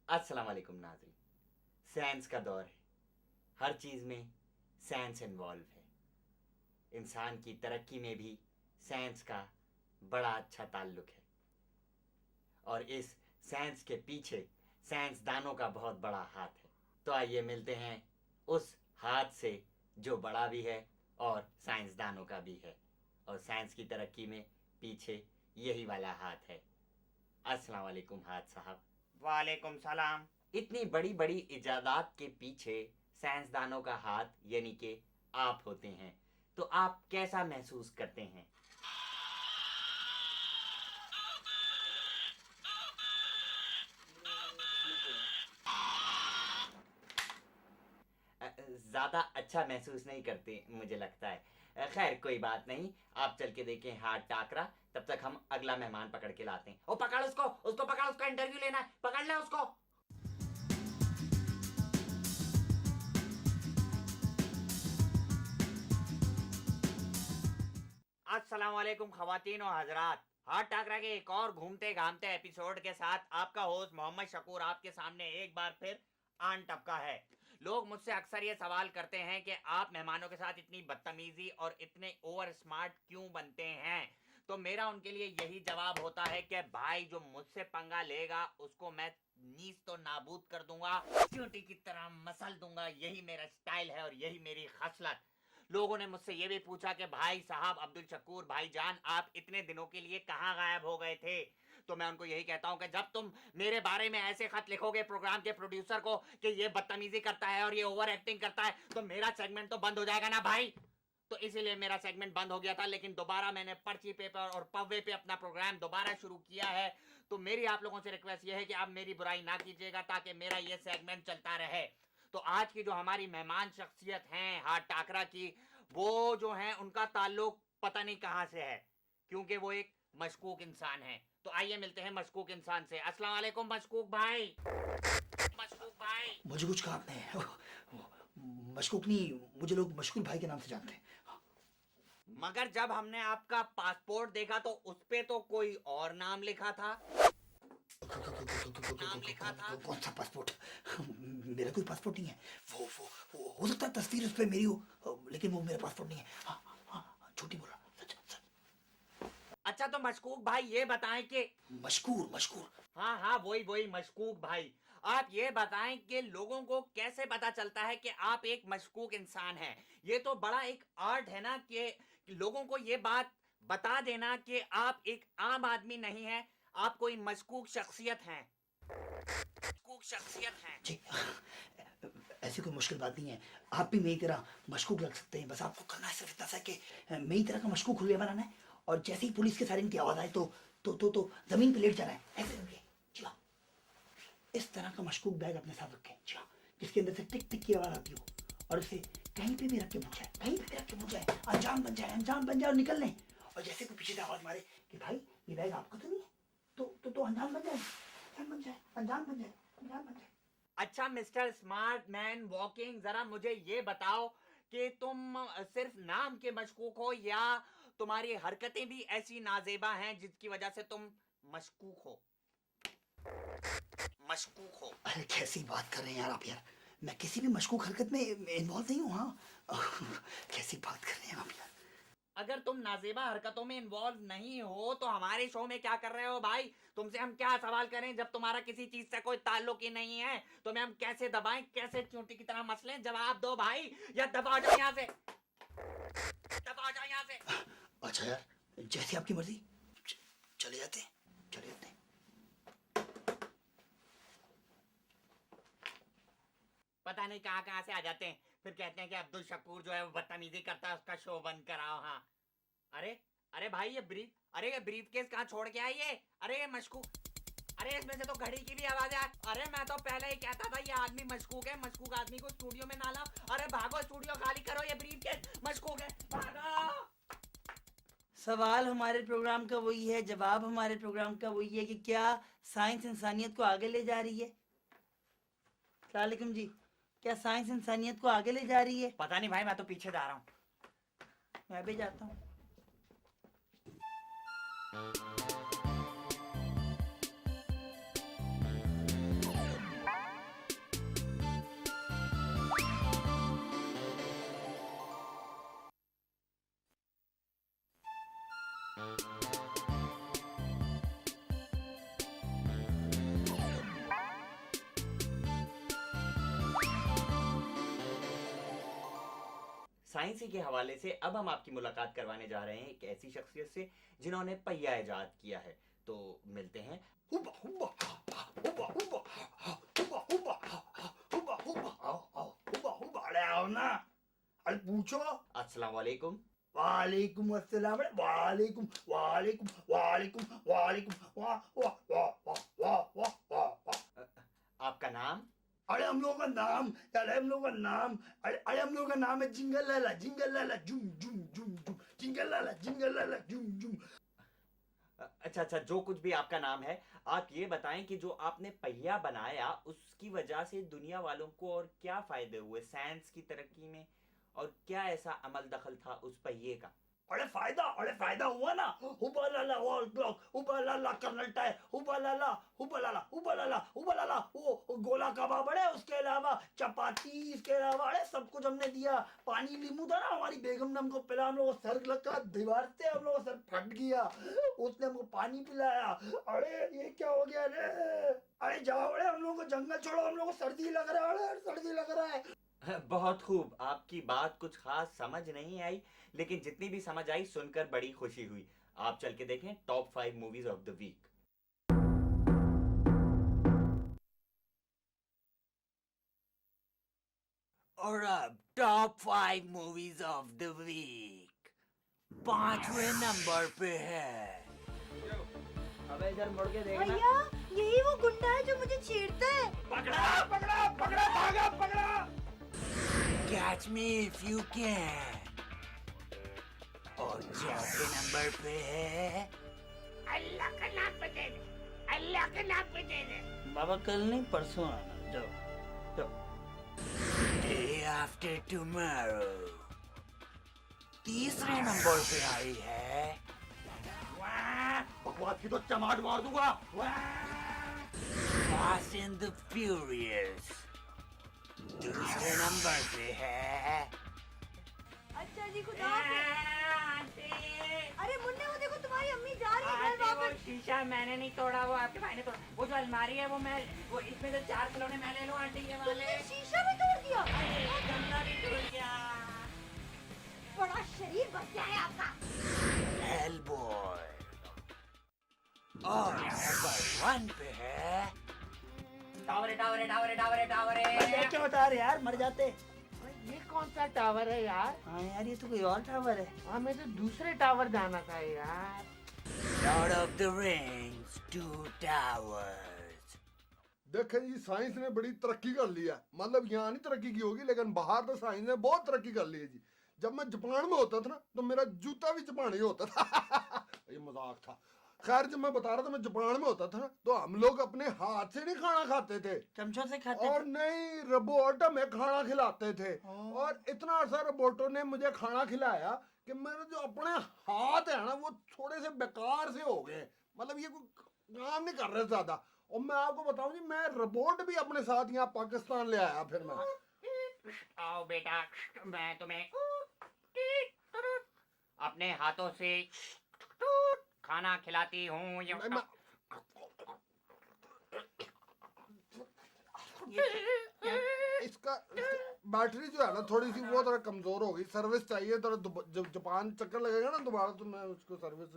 अस्सलाम वालेकुम नाज़रीन। साइंस का दौर है, हर चीज़ में साइंस इन्वॉल्व है। इंसान की तरक्की में भी साइंस का बड़ा अच्छा ताल्लुक है और इस साइंस के पीछे साइंसदानों का बहुत बड़ा हाथ है। तो आइए मिलते हैं उस हाथ से जो बड़ा भी है और साइंसदानों का भी है, और साइंस की तरक्की में पीछे यही वाला हाथ है। अस्सलाम वालेकुम हाथ साहब। वालेकुम सलाम। इतनी बड़ी बड़ी इजादात के पीछे साइंसदानों का हाथ यानी कि आप होते हैं, तो आप कैसा महसूस करते हैं? ज़्यादा अच्छा महसूस नहीं करते मुझे लगता है। खैर कोई बात नहीं, आप चल के देखें हाथ टाकरा, तब तक हम अगला मेहमान पकड़ के लाते हैं। ओ पकड़ उसको, उसको पकड़, उसका इंटरव्यू लेना है, पकड़ ले उसको। अस्सलाम वालेकुम खवातीन और हजरात। हाथ टाकरा के एक और घूमते घामते एपिसोड के साथ आपका होस्ट मोहम्मद शकूर आपके सामने एक बार फिर आन टपका है। लोग मुझसे अक्सर ये सवाल करते हैं कि आप मेहमानों के साथ इतनी बदतमीजी और इतने ओवर स्मार्ट क्यों बनते हैं। तो मेरा उनके लिए यही जवाब होता है कि भाई जो मुझसे पंगा लेगा उसको मैं नीस तो नाबूद कर दूंगा, चींटी की तरह मसल दूंगा। यही मेरा स्टाइल है और यही मेरी खसलत। लोगों ने मुझसे ये भी पूछा कि भाई साहब अब्दुल शकूर भाईजान आप इतने दिनों के लिए कहाँ गायब हो गए थे। तो मैं उनको यही कहता हूं कि जब तुम मेरे बारे में ऐसे खत लिखोगे प्रोग्राम के प्रोड्यूसर को कि ये बदतमीजी करता है और ये ओवर एक्टिंग करता है, तो मेरा सेगमेंट तो बंद हो जाएगा ना भाई। तो इसीलिए मेरा सेगमेंट बंद हो गया था, लेकिन दोबारा मैंने पर्ची पेपर और पव्वे पे अपना प्रोग्राम दोबारा शुरू किया है। तो मेरी आप लोगों से रिक्वेस्ट ये है कि आप मेरी बुराई ना कीजिएगा ताकि मेरा ये सेगमेंट चलता रहे। तो आज की जो हमारी मेहमान शख्सियत हैं हाथ टाकरा की, वो जो हैं उनका ताल्लुक पता नहीं कहां से है, क्योंकि वो एक मशकूक इंसान है। तो आइए मिलते हैं मशकूक इंसान से। अस्सलाम वालेकुम मशकूक भाई। मशकूक भाई। मुझे कुछ कहा आपने? मशकूक नहीं, मुझे लोग मशकूर भाई के नाम से जानते हैं। मगर जब हमने आपका पासपोर्ट देखा तो उस पे तो कोई और नाम लिखा था। नाम लिखा था। कौन सा पासपोर्ट? मेरा कोई पासपोर्ट नहीं है। वो हो सकता है तस्वीर उस पर मेरी हो, लेकिन वो मेरा पासपोर्ट नहीं है। हाँ हाँ हाँ, झूठी बोल रहा, सच सच। अच्छा तो मशकूक भाई ये बताएं कि मशकूर मशकूर। हाँ हाँ वही वही मशकूक भाई, आप ये बताएं कि लोगों को कैसे पता चलता है कि आप एक मशकूक इंसान हैं। ये तो बड़ा एक आर्ट है ना कि लोगों को ये बात बता देना कि आप एक आम आदमी नहीं हैं, आप कोई मशकूक शख्सियत हैं। मशकूक शख्सियत हैं। जी, ऐसी कोई मुश्किल बात नहीं है। आप भी मेरी तरह मशकूक लग सकते हैं। बस आपको करना है सिर्फ इतना सा कि मेरी तरह का मशकूक हुलिया बनाना है, और जैसे ही पुलिस के सायरन की आवाज आए तो जमीन पे लेट जाना है, ऐसे करके। जी हाँ, इस तरह का मशकूक बैग अपने साथ रखें। जी हाँ, जिसके अंदर से टिक टिक की आवाज आती हो, और उसे कहीं पे भी रख के पूछा है, कहीं पे भी रख के पूछा है, अनजान बन जाए, अनजान बन जाए और निकल लें। और जैसे कोई पीछे से आवाज मारे कि भाई ये बैग आपका तो नहीं है, तो अनजान बन जाए, अनजान बन जाए, अनजान बन जाए, अनजान बन जाए। अच्छा मिस्टर स्मार्ट मैन वॉकिंग, जरा मुझे ये बताओ कि तुम सिर्फ नाम के मशकूक हो या तुम्हारी हरकतें भी ऐसी नाजेबा हैं जिसकी वजह से तुम मशकूक हो। मशकूक हो। अरे कैसी बात कर रहे हैं यार आप यार, मैं किसी भी मशकूक हरकत में इन्वॉल्व नहीं हूँ। हाँ कैसी बात कर रहे हैं आप यार। अगर तुम नाजेबा हरकतों में इन्वॉल्व नहीं हो तो हमारे शो में क्या कर रहे हो भाई। तुमसे हम क्या सवाल करें जब तुम्हारा किसी चीज से कोई ताल्लुक ही नहीं है। तुम्हें हम कैसे दबाएं, कैसे चूंटी की तरह मसलें, जवाब दो भाई या दबा जाओ यहाँ से, दबा जाओ यहाँ से। अच्छा यार, जैसी आपकी मर्जी, चले जाते हैं, चले जाते हैं। पता नहीं कहाँ कहाँ से आ जाते हैं, फिर कहते हैं कि अब्दुल शकूर जो है वो बदतमीजी करता है, उसका शो बंद कराओ। हाँ अरे, अरे भाई ये ब्रीफ केस कहाँ छोड़ के आई ये। अरे ये मशकूक, अरे इसमें से तो घड़ी की भी आवाज है। अरे मैं तो पहले ही कहता था ये आदमी मशकूक है, मशकूक आदमी को स्टूडियो में ना लाओ। अरे भागो स्टूडियो खाली करो, ये ब्रीफ केस मशकूक है, भागो। सवाल हमारे प्रोग्राम का वही है, जवाब हमारे प्रोग्राम का वही है कि क्या साइंस इंसानियत को आगे ले जा रही है। अस्सलाम वालेकुम जी, क्या साइंस इंसानियत को आगे ले जा रही है? पता नहीं भाई, मैं तो पीछे जा रहा हूँ। मैं भी जाता हूँ। साइंसी के हवाले से अब हम आपकी मुलाकात करवाने जा रहे हैं एक ऐसी शख्सियत से जिन्होंने पहिया इजाद किया है। तो मिलते हैं। हुब्बा हुब्बा हुब्बा हुब्बा हुब्बा हुब्बा हुब्बा हुब्बा हुब्बा हुब्बा, अरे आओ ना, अरे पूछो। अस्सलाम वालेकुम। वालेकुम अस्सलाम, अरे वालेकुम वालेकुम वालेकुम वालेकुम, वाह वाह वाह वाह वाह वाह वाह वाह। आपका नाम? अरे हम लोगों का नाम, अरे हम लोगों का नाम, अरे हम लोगों का नाम है जिंगल लाला जुम जुम जुम जुम, जिंगल लाला जुम जुम। अच्छा, जो कुछ भी आपका नाम है, आप ये बताएं कि जो आपने पहिया बनाया उसकी वजह से दुनिया वालों को और क्या फायदे हुए साइंस की तरक्की में, और क्या ऐसा अमल दखल था उस पहिए का? अरे फायदा हुआ ना। हुब्बा लाला वॉल क्लॉक, हुब्बा लाला कर्नल टायर, हुब्बा लाला हुब्बा लाला हुब्बा लाला हुब्बा लाला, वो गोला कबाब, अरे उसके अलावा चपाती, इसके अलावा अरे सब कुछ हमने दिया। पानी नींबू था ना, हमारी बेगम ने हमको पिला, हम लोग को सर लगा दीवार से, हम लोग का सर फट गया, उसने हमको पानी पिलाया। अरे ये क्या हो गया रे, अरे जाओ, अरे हम लोग को जंगल छोड़ो, हम लोग को सर्दी लग रहा है, अरे सर्दी लग रहा है। बहुत खूब, आपकी बात कुछ खास समझ नहीं आई, लेकिन जितनी भी समझ आई सुनकर बड़ी खुशी हुई। आप चल के देखें top 5 movies of the week. और अब top 5 movies of the week 5वें नंबर पे है। अबे इधर मुड़ के देखना। भैया यही वो गुंडा है जो मुझे छेड़ता है। पकड़ा पकड़ा पकड़ा, भागा पकड़ा। Catch me if you can. और चौथे नंबर पे है अल्लाह का नाम पे दे दे, अल्लाह के नाम पे दे दे। बाबा कल नहीं परसों आना, जाओ जाओ। Day after tomorrow. तीसरे नंबर पे आई है बकवास की तो चमाट मार दूंगा। Fast and the furious. दूसरे नंबर पे है अच्छा जी खुदा हाफिज़। अरे मुन्ने वो देखो तुम्हारी अम्मी जा रही है घर वो वापस। शीशा मैंने नहीं तोड़ा, वो आपके भाई ने तोड़ा। वो जो अलमारी है वो इसमें से 4 खिलौने मैं ले लूं आंटी ये वाले। तुमने शीशा भी तोड़ दिया। गमला भी टूट गया। बड़ा शरीर बच्चा है आपका। हेलबॉय। और नंबर 1 पे है टावरे टावरे टावरे टावरे टावरे। ये क्या बता रहे यार, मर जाते। ये कौन सा टावर है यार? हाँ यार, ये तो कोई और टावर है। हाँ मैं तो दूसरे टावर जाना था यार। Lord of the rings 2 towers. देखें जी, साइंस ने बड़ी तरक्की कर ली है। मतलब यहाँ नहीं तरक्की की होगी, लेकिन बाहर तो साइंस ने बहुत तरक्की कर ली है जी। जब मैं जापान में होता था ना, तो मेरा जूता भी जापानी होता था। ये मजाक था। खैर, जब मैं बता रहा था मैं जापान में होता था ना, तो हम लोग अपने हाथ से नहीं खाना खाते थे, चमचों से खाते और नहीं रोबोट में खाना खिलाते थे। थे। और इतना अच्छा रोबोटों ने मुझे खाना खिलाया कि मेरे जो अपने हाथ है ना, वो थोड़े से बेकार से हो गए। मतलब ये कोई काम नहीं कर रहे ज्यादा। और मैं आपको बताऊं जी, मैं रोबोट भी अपने साथ यहाँ पाकिस्तान ले आया। फिर मैं आओ बेटा, मैं तुम्हें अपने हाथों से खाना खिलाती हूँ। मैं इसका बैटरी जो है ना, थोड़ी सी वो थोड़ा कमजोर हो गई। सर्विस चाहिए थोड़ा। जब जापान चक्कर लगेगा ना दोबारा, तो मैं उसको सर्विस।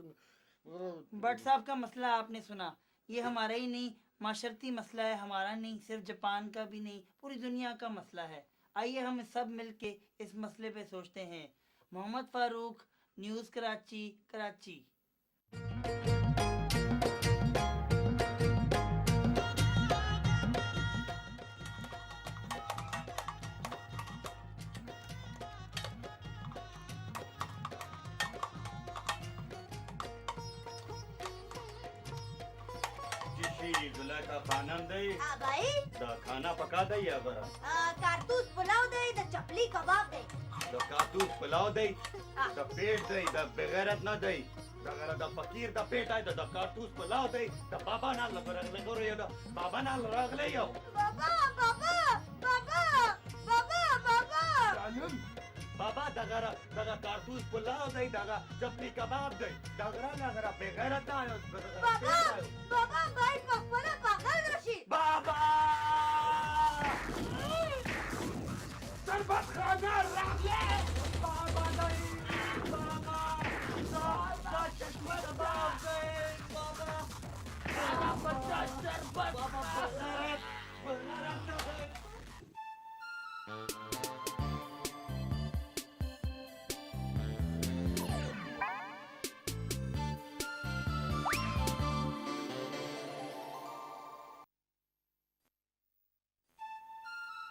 बट साहब का मसला आपने सुना, ये हमारा ही नहीं माशरती मसला है, हमारा नहीं, सिर्फ जापान का भी नहीं, पूरी दुनिया का मसला है। आइए हम सब मिलके इस मसले पे सोचते हैं। मोहम्मद फारूक, न्यूज़ कराची, कराची। जुलेखा खाना दे, हाँ भाई, द खाना पका दे या बरा, कारतूस पुलाव दे, द चपली कबाब दे। द कातूस पुलाव दे, हाँ। द पेट दे, द बेगैरत ना दे, द फकीर द पेट आए द कातूस पुलाव दे, द बाबा ना लग ले करे द बाबा ना लग ले यो। बाबा बाबा बाबा बाबा बाबा। बाबा दगरा कारतूस पुलाव दे, दगा चपली कबाब दे, दगरा नगरा बेगैरत ना आयो। बाबा बाबा भाई पकवाना पागल रशीद। बाबा सरबत खाना रख ले।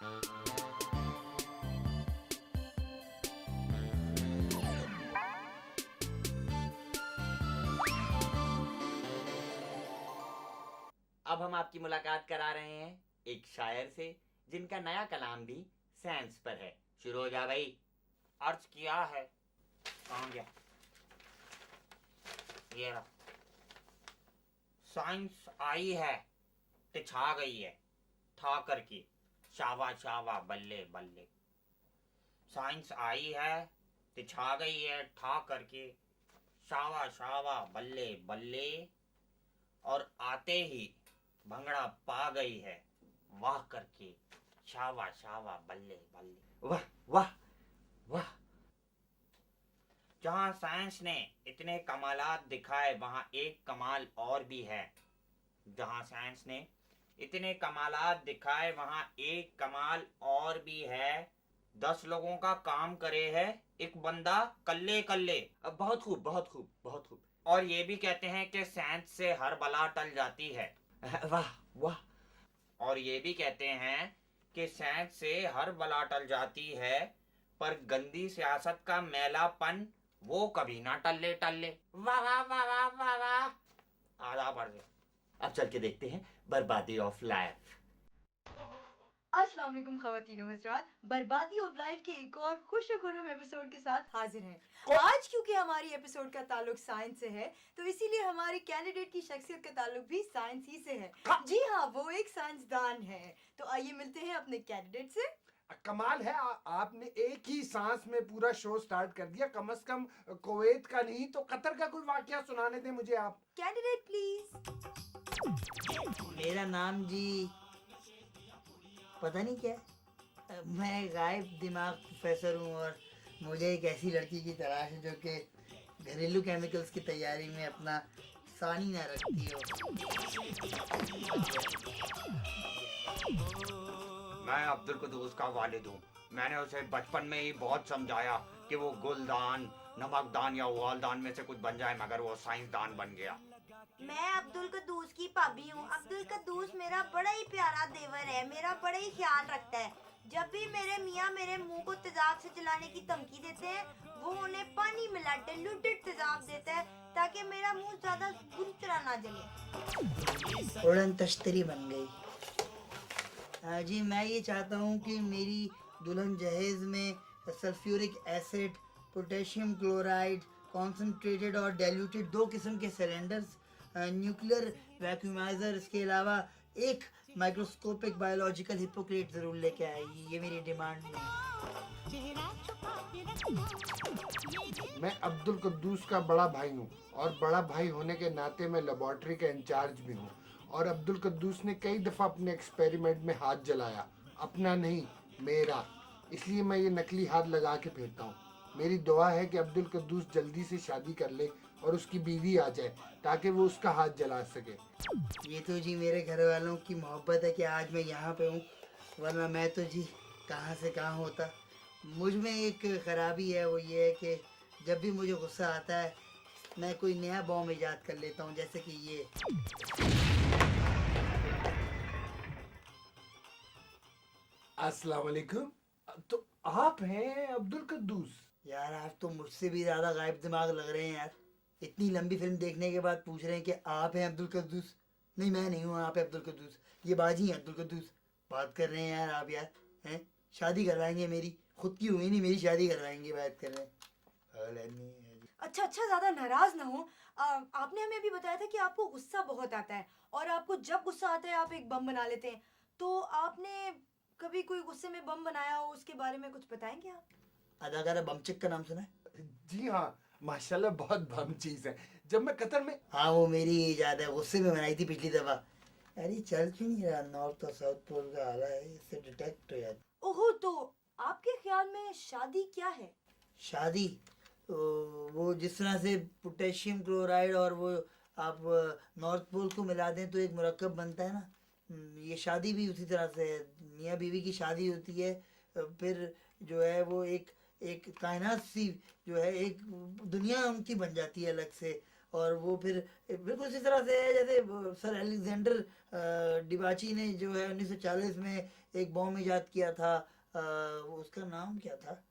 अब हम आपकी मुलाकात करा रहे हैं एक शायर से जिनका नया कलाम भी साइंस पर है। शुरू हो जा भाई। अर्ज किया है। कहाँ गया? ये रहा। साइंस आई है ते छा गई है ठा करके, शावा शावा बल्ले बल्ले। साइंस आई है ते छा गई है ठा करके, शावा शावा बल्ले बल्ले। और आते ही भंगड़ा पा गई है वाह करके, शावा शावा बल्ले बल्ले। वाह वाह वाह। जहाँ साइंस ने इतने कमालात दिखाए वहाँ एक कमाल और भी है। जहाँ साइंस ने इतने कमालात दिखाए वहाँ एक कमाल और भी है। 10 लोगों का काम करे है एक बंदा कल्ले कल्ले। अब बहुत खूब बहुत खूब बहुत खूब। और ये भी कहते हैं कि साइंस से हर बला टल जाती है। वाह वाह। और ये भी कहते हैं कि साइंस से हर बला टल जाती है, पर गंदी सियासत का मैलापन वो कभी ना टल्ले टल्ले। वाह वाह वाह वाह वाह वाह। आधा पढ़ दे। अब चल के देखते हैं बर्बादी ऑफ लाइफ। अस्सलाम वालेकुम ख़वातीन व हज़रात, बर्बादी ऑफ लाइफ के एक और खुशगवार एपिसोड के साथ हाजिर हैं। आज क्योंकि हमारी एपिसोड का ताल्लुक साइंस से है, तो इसीलिए हमारे कैंडिडेट की शख्सियत का ताल्लुक भी साइंस ही से है। जी हाँ, वो एक साइंसदान है। तो आइए मिलते हैं अपने कैंडिडेट से। कमाल है आपने एक ही सांस में पूरा शो स्टार्ट कर दिया। कम से कम कुवैत का नहीं तो कतर का कोई वाकया सुनाने दें मुझे आप। Candidate please. मेरा नाम जी पता नहीं क्या है। मैं गायब दिमाग प्रोफेसर हूँ और मुझे एक ऐसी लड़की की तलाश है जो कि घरेलू केमिकल्स की तैयारी में अपना सानी ना रखती हो। मैं अब्दुल कुद्दूस का वालिद हूँ। मैंने उसे बचपन में ही बहुत समझाया कि वो गुलदान, नमकदान या उबालदान में से कुछ बन जाए, मगर वो साइंसदान बन गया। मैं अब्दुल कद्दूस की भाभी हूँ। अब्दुल कद्दूस मेरा बड़ा ही प्यारा देवर है, मेरा बड़ा ही ख्याल रखता है। जब भी मेरे मियाँ मेरे मुंह को तेजाब से जलाने की धमकी देते हैं, वो उन्हें पानी मिला डिल्यूटेड तेजाब देता है ताकि मेरा मुंह ज्यादा बुरी तरह ना जले। उड़न तश्तरी बन गई। हाँ जी, मैं ये चाहता हूँ कि मेरी दुल्हन जहेज में sulphuric acid, potassium chloride, concentrated और डाइल्यूटेड 2 किस्म के सिलेंडर्स, न्यूक्लियर वैक्यूमाइजर, इसके अलावा एक माइक्रोस्कोपिक बायोलॉजिकल हिपोक्रेट जरूर लेके आएगी। ये मेरी डिमांड में है। मैं अब्दुल कुद्दूस का बड़ा भाई हूँ और बड़ा भाई होने के नाते मैं लेबोरेटरी का इंचार्ज भी हूँ। और अब्दुल कुद्दूस ने कई दफ़ा अपने एक्सपेरिमेंट में हाथ जलाया, अपना नहीं मेरा। इसलिए मैं ये नकली हाथ लगा के फिरता हूँ। मेरी दुआ है कि अब्दुल कुद्दूस जल्दी से शादी कर ले और उसकी बीवी आ जाए ताकि वो उसका हाथ जला सके। ये तो जी मेरे घर वालों की मोहब्बत है कि आज मैं यहाँ पे हूँ, वरना मैं तो जी कहाँ से कहाँ होता। मुझ में एक ख़राबी है, वो ये है कि जब भी मुझे गुस्सा आता है मैं कोई नया बॉम्ब ईजाद कर लेता हूँ, जैसे कि ये। अस्सलाम वालेकुम। तो आप हैं अब्दुल कुद्दूस? यार आप तो मुझसे भी ज़्यादा गायब दिमाग लग रहे हैं यार। इतनी लंबी फिल्म देखने के बाद पूछ रहे हैं कि आप हैं अब्दुल कुद्दूस। नहीं, मैं नहीं हूँ, आप हैं अब्दुल कुद्दूस। ये बाजी हैं अब्दुल कुद्दूस। बात कर रहे हैं यार आप यार, हैं? शादी करवाएंगे मेरी, खुद की हुई नहीं, मेरी शादी करवाएंगे, बात कर रहे हैं। अच्छा अच्छा, ज्यादा नाराज ना हो। आपने हमें अभी बताया था कि आपको गुस्सा बहुत आता है और आपको जब गुस्सा आता है आप एक बम बना लेते हैं। तो आपने कभी कोई गुस्से में बम बनाया हो, उसके बारे में कुछ बताएंगे आप? अदाकारा बमचिक का नाम सुना है? जी हाँ, माशाल्लाह बहुत बम चीज़ है। जब मैं कतर में हाँ, वो मेरी इजाद है, गुस्से में बनाई थी पिछली दफा। अरे चल क्यों नहीं रहा? नॉर्थ और साउथ पोल का आला है, इससे डिटेक्ट हो जाता। ओहो, तो आपके ख्याल में शादी क्या है? शादी वो जिस तरह से पोटेशियम क्लोराइड और वो आप नॉर्थ पोल को मिला दें तो एक मुरक्कब बनता है ना, ये शादी भी उसी तरह से है। मियाँ बीवी की शादी होती है, फिर जो है वो एक एक कायनात सी जो है, एक दुनिया उनकी बन जाती है अलग से। और वो फिर बिल्कुल इसी तरह से है जैसे सर अलेक्जेंडर डिबाची ने जो है 1940 में एक बॉम्ब इजाद किया था, उसका नाम क्या था?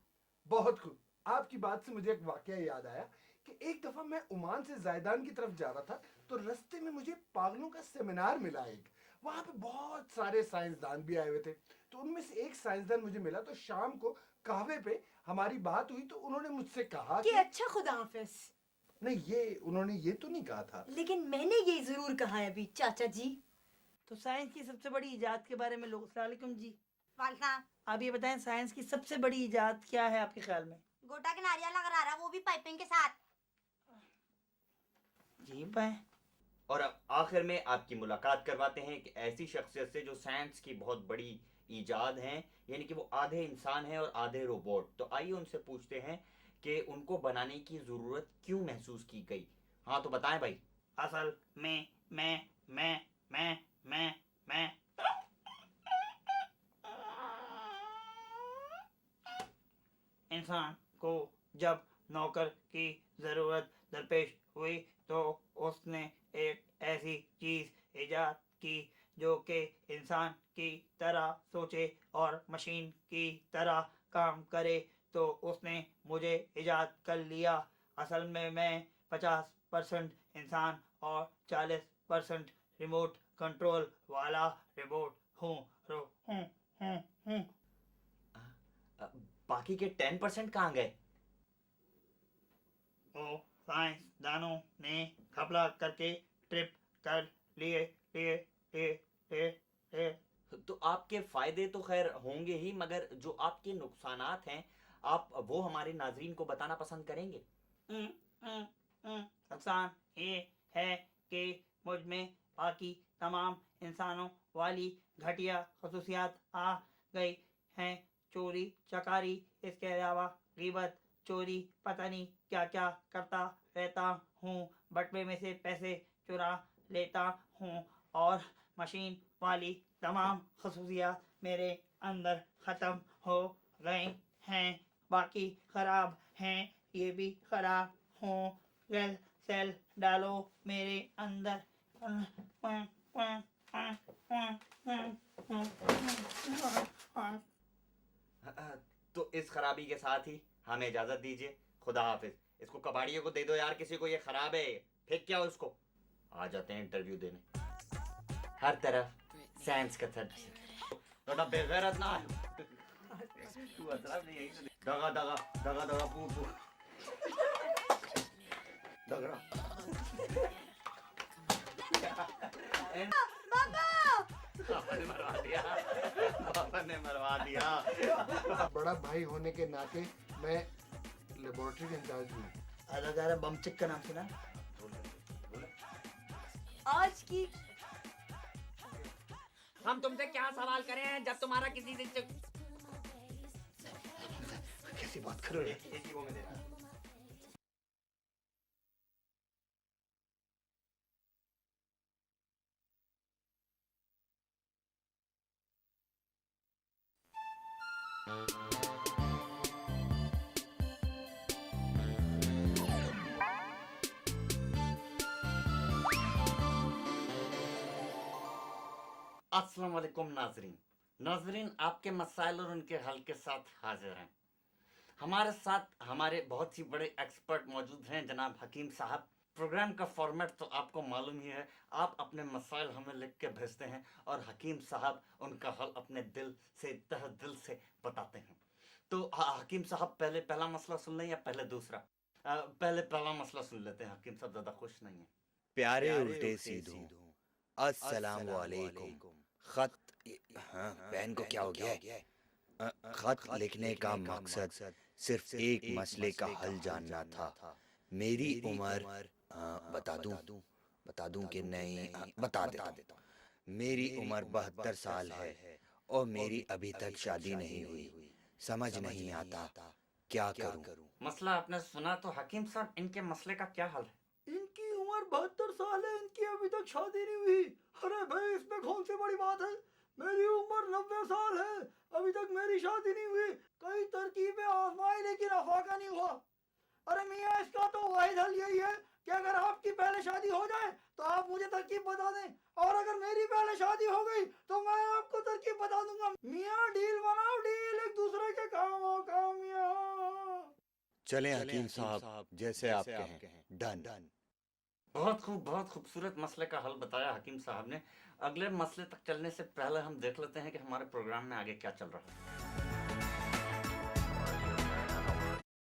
बहुत खूब। आपकी बात से मुझे एक वाकया याद आया कि एक दफा मैं ओमान से जायदान की तरफ जा रहा था, तो रास्ते में मुझे पागलों का सेमिनार मिला एक। वहां पे बहुत सारे साइंसदान भी आए हुए थे। तो उनमें से एक साइंसदान मुझे मिला, तो शाम को कहवे पे हमारी बात हुई, तो उन्होंने मुझसे कहा कि कि अच्छा खुदा हाफिज। नहीं, ये उन्होंने ये तो नहीं कहा था। लेकिन मैंने ये जरूर कहा है अभी चाचा जी। तो साइंस की सबसे बड़ी इजाद के बारे में लोग, अस्सलाम वालेकुम जी, वालका आप ये बताएं साइंस की सबसे बड़ी इजाद क्या है आपके ख्याल में? गोटा के नारियल लगा रहा, वो भी पाइपिंग के साथ। जी पाए। और अब आखिर में आपकी मुलाकात करवाते हैं एक ऐसी शख्सियत से जो साइंस की बहुत बड़ी ईजाद हैं, यानी कि वो आधे इंसान हैं और आधे रोबोट। तो आइए उनसे पूछते हैं कि उनको बनाने की ज़रूरत क्यों महसूस की गई। हाँ तो बताएं भाई। असल में मैं इंसान को जब नौकर की जरूरत दरपेश हुई तो उसने एक ऐसी चीज इजाद की जो कि इंसान की तरह सोचे और मशीन की तरह काम करे। तो उसने मुझे इजाद कर लिया। असल में मैं 50% इंसान और 40% रिमोट कंट्रोल वाला रिमोट हूँ। अ, बाकी के 10% कहाँ गए? वो साइंसदानों ने घपला करके ट्रिप कर लिए लिए लिए लिए लिए। तो आपके फायदे तो खैर होंगे ही, मगर जो आपके नुकसानात हैं आप वो हमारे नाजरीन को बताना पसंद करेंगे? नुकसान ये है कि मुझ में बाकी तमाम इंसानों वाली घटिया खसूसियात आ गई हैं। चोरी चकारी, इसके अलावा गिबत, चोरी, पता नहीं क्या क्या करता रहता हूँ। बटवे में से पैसे चुरा लेता हूँ और मशीन वाली तमाम खसूसियात मेरे अंदर ख़त्म हो गई हैं। बाकी ख़राब हैं, ये भी ख़राब हो गए। सेल डालो मेरे अंदर। तो इस खराबी के साथ ही हमें इजाजत दीजिए। खुदा हाफिज। इसको कबाड़ियों को दे दो यार, किसी को ये खराब है, फेंक क्या उसको। आ जाते हैं इंटरव्यू देने। हर तरफ साइंस का सर्च। थोड़ा बेगैरत ना है। तू अतरफ नहीं, यही से दगा दगा दगा दगा पू पू दगड़ा। पापा ने मरवा दिया, पापा ने मरवा दिया। बड़ा भाई होने के नाते मैं लेबोरेटरी का इंचार्ज हूँ। अदाकारा बमचिक का नाम सुना? आज की हम तुमसे क्या सवाल करें जब तुम्हारा किसी से कैसी बात कर रहे हो? एक ही वो में दे रहा। अस्सलाम वालेकुम नाजरीन, आपके मसाइल और उनके हल के साथ हाजिर हैं। हमारे साथ हमारे बहुत ही बड़े एक्सपर्ट मौजूद हैं, जनाब हकीम साहब। प्रोग्राम का फॉर्मेट तो आपको मालूम ही है, आप अपने मसाइल हमें लिख के भेजते हैं और हकीम साहब उनका हल अपने दिल से तह दिल से बताते हैं। तो हकीम साहब पहले पहला मसला सुन लें या पहले दूसरा? पहले पहला मसला सुन लेते हैं, हकीम साहब ज़्यादा खुश नहीं है। प्यारे उल्टे सीधों, अस्सलाम वालेकुम। खत, हाँ बहन को क्या हो गया है? खत लिखने का मकसद सिर्फ एक मसले का हल जानना था। मेरी उम्र बता दूं कि नहीं? बता देता हूँ। मेरी उम्र 72 साल है और मेरी अभी तक शादी नहीं हुई। समझ नहीं आता क्या करूं। मसला आपने सुना तो हकीम साहब, इनके मसले का क्या हल है? इनकी उम्र 72 साल है, इनकी अभी तक शादी नहीं हुई। अरे भाई इसमें कौन सी बड़ी बात है? मेरी उम्र 90 साल है, अभी तक मेरी शादी नहीं हुई। कई तरकीबें आजमाई लेकिन अफाका नहीं हुआ। अरे मियाँ, इसका तो वाहिद हल यही है कि अगर आपकी पहले शादी हो जाए तो आप मुझे तरकीब बता दें, और अगर मेरी पहले शादी हो गई तो मैं आपको तरकीब बता दूंगा। मियाँ डील बनाओ, डील, एक दूसरे के काम आओ, काम मियाँ। चलें हकीम साहब, जैसे आप कहें। डन। बहुत खूबसूरत मसले का हल बताया हकीम साहब ने। अगले मसले तक चलने से पहले हम देख लेते हैं कि हमारे प्रोग्राम में आगे क्या चल रहा है।